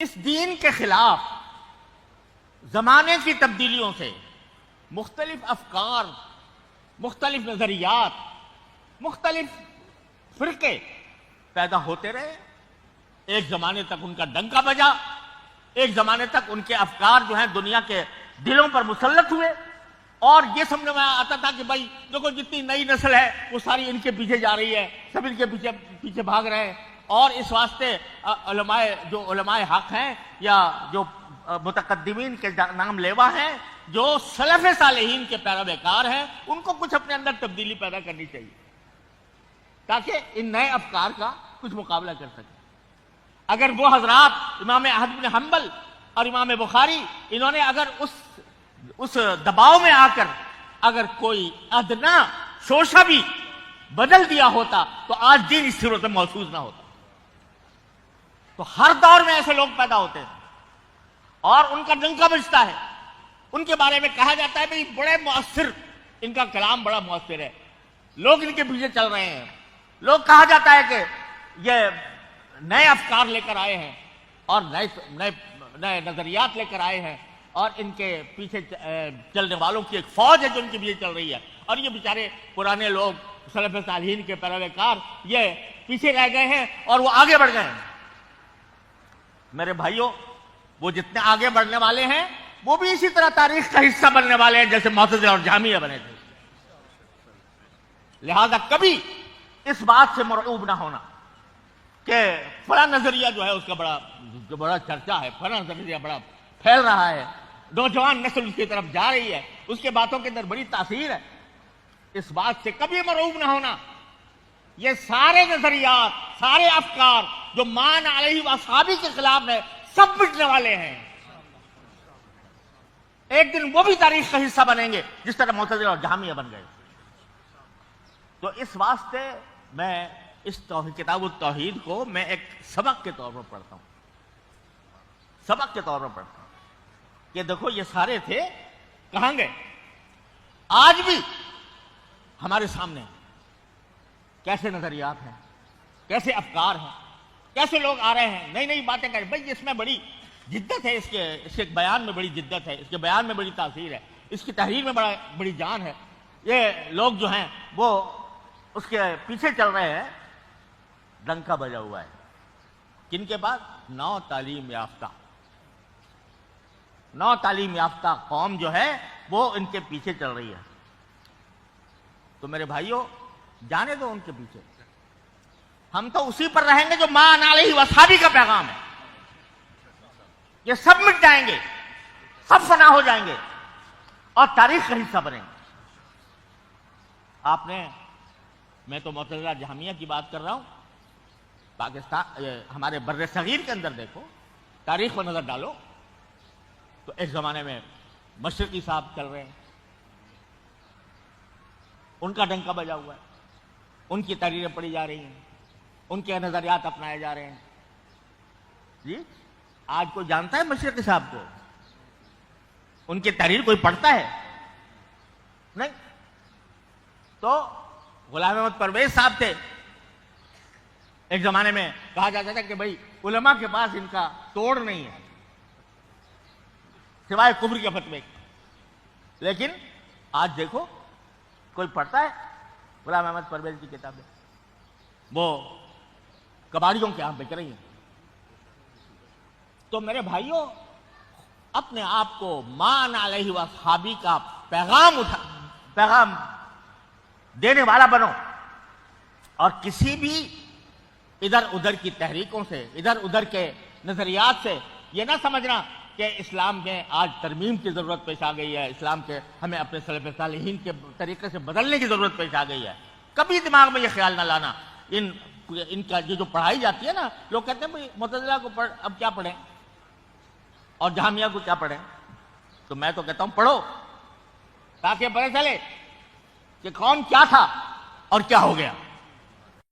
اس دین کے خلاف زمانے کی تبدیلیوں سے مختلف افکار، مختلف نظریات، مختلف فرقے پیدا ہوتے رہے. ایک زمانے تک ان کا ڈنکا بجا، ایک زمانے تک ان کے افکار جو ہیں دنیا کے دلوں پر مسلط ہوئے، اور یہ سمجھ میں آتا تھا کہ بھائی دیکھو جتنی نئی نسل ہے وہ ساری ان کے پیچھے جا رہی ہے، سب ان کے پیچھے بھاگ رہے ہیں. اور اس واسطے علماء حق ہیں یا جو متقدمین کے نام لیوا ہیں، جو سلف صالحین کے پیروکار ہیں، ان کو کچھ اپنے اندر تبدیلی پیدا کرنی چاہیے تاکہ ان نئے افکار کا کچھ مقابلہ کر سکیں. اگر وہ حضرات امام احمد بن حنبل اور امام بخاری انہوں نے اگر اس دباؤ میں آ کر اگر کوئی ادنا شوشہ بھی بدل دیا ہوتا تو آج دین اس صورت میں محسوس نہ ہوتا. تو ہر دور میں ایسے لوگ پیدا ہوتے ہیں اور ان کا ڈنکا بجتا ہے. ان کے بارے میں کہا جاتا ہے بھائی بڑے مؤثر، ان کا کلام بڑا مؤثر ہے، لوگ ان کے پیچھے چل رہے ہیں. لوگ کہا جاتا ہے کہ یہ نئے افکار لے کر آئے ہیں اور نئے نظریات لے کر آئے ہیں، اور ان کے پیچھے چلنے والوں کی ایک فوج ہے جو ان کے پیچھے چل رہی ہے، اور یہ بیچارے پرانے لوگ سلف صالحین کے پیروکار یہ پیچھے رہ گئے ہیں اور وہ آگے بڑھ گئے ہیں. میرے بھائیوں، وہ جتنے آگے بڑھنے والے ہیں وہ بھی اسی طرح تاریخ کا حصہ بننے والے ہیں جیسے معتزلہ اور جہمیہ بنے تھے. لہذا کبھی اس بات سے مرعوب نہ ہونا کہ فلاں نظریہ جو ہے اس کا بڑا چرچا ہے، فلاں نظریہ بڑا پھیل رہا ہے، نوجوان نسل اس کی طرف جا رہی ہے، اس کے باتوں کے اندر بڑی تاثیر ہے. اس بات سے کبھی مرعوب نہ ہونا. یہ سارے نظریات، سارے افکار جو مان علیہ واصحابی کے خلاف ہے، سب مٹنے والے ہیں. ایک دن وہ بھی تاریخ کا حصہ بنیں گے جس طرح معتزلہ اور جہمیہ بن گئے. تو اس واسطے میں اس کتاب التوحید کو میں ایک سبق کے طور پر پڑھتا ہوں، سبق کے طور پر پڑھتا ہوں کہ دیکھو یہ سارے تھے، کہاں گئے؟ آج بھی ہمارے سامنے کیسے نظریات ہیں، کیسے افکار ہیں، کیسے لوگ آ رہے ہیں، نئی نئی باتیں کر رہے ہیں. بھائی اس میں بڑی جدت ہے، اس کے بیان میں بڑی جدت ہے، اس کے بیان میں بڑی تاثیر ہے، اس کی تحریر میں بڑی جان ہے. یہ لوگ جو ہیں وہ اس کے پیچھے چل رہے ہیں. ڈنکا بجا ہوا ہے کن کے بعد؟ نو تعلیم یافتہ قوم جو ہے وہ ان کے پیچھے چل رہی ہے. تو میرے بھائیوں جانے دو ان کے پیچھے، ہم تو اسی پر رہیں گے جو مان علیہ واصحابی کا پیغام ہے. یہ سب مٹ جائیں گے، سب فنا ہو جائیں گے اور تاریخ کا حصہ بنیں گے. میں تو معتزلہ جہمیہ کی بات کر رہا ہوں. پاکستان ہمارے بر صغیر کے اندر دیکھو، تاریخ کو نظر ڈالو تو ایک زمانے میں مشرقی صاحب چل رہے ہیں، ان کا ڈنکا بجا ہوا ہے، ان کی تحریریں پڑھی جا رہی ہیں، ان کے نظریات اپنائے جا رہے ہیں. جی آج کوئی جانتا ہے مشرقی صاحب کو؟ ان کی تحریر کوئی پڑھتا ہے؟ نہیں. تو غلام احمد پرویز صاحب تھے، ایک زمانے میں کہا جاتا تھا کہ بھائی علماء کے پاس ان کا توڑ نہیں ہے سوائے کفر کے فتوے. لیکن آج دیکھو کوئی پڑھتا ہے غلام احمد پرویز کی کتابیں؟ وہ کباڑیوں کے ہاں بک رہی ہیں. تو میرے بھائیوں، اپنے آپ کو مان علیہ واصحابی کا پیغام دینے والا بنو، اور کسی بھی ادھر ادھر کی تحریکوں سے، ادھر ادھر کے نظریات سے یہ نہ سمجھنا کہ اسلام میں آج ترمیم کی ضرورت پیش آ گئی ہے، اسلام کے ہمیں اپنے سلف صالحین کے طریقے سے بدلنے کی ضرورت پیش آ گئی ہے. کبھی دماغ میں یہ خیال نہ لانا. ان کا جو پڑھائی جاتی ہے نا، لوگ کہتے ہیں بھائی معتزلہ کو اب کیا پڑھیں اور جہمیہ کو کیا پڑھیں. تو میں تو کہتا ہوں پڑھو تاکہ پتہ چلے کہ کون کیا تھا اور کیا ہو گیا.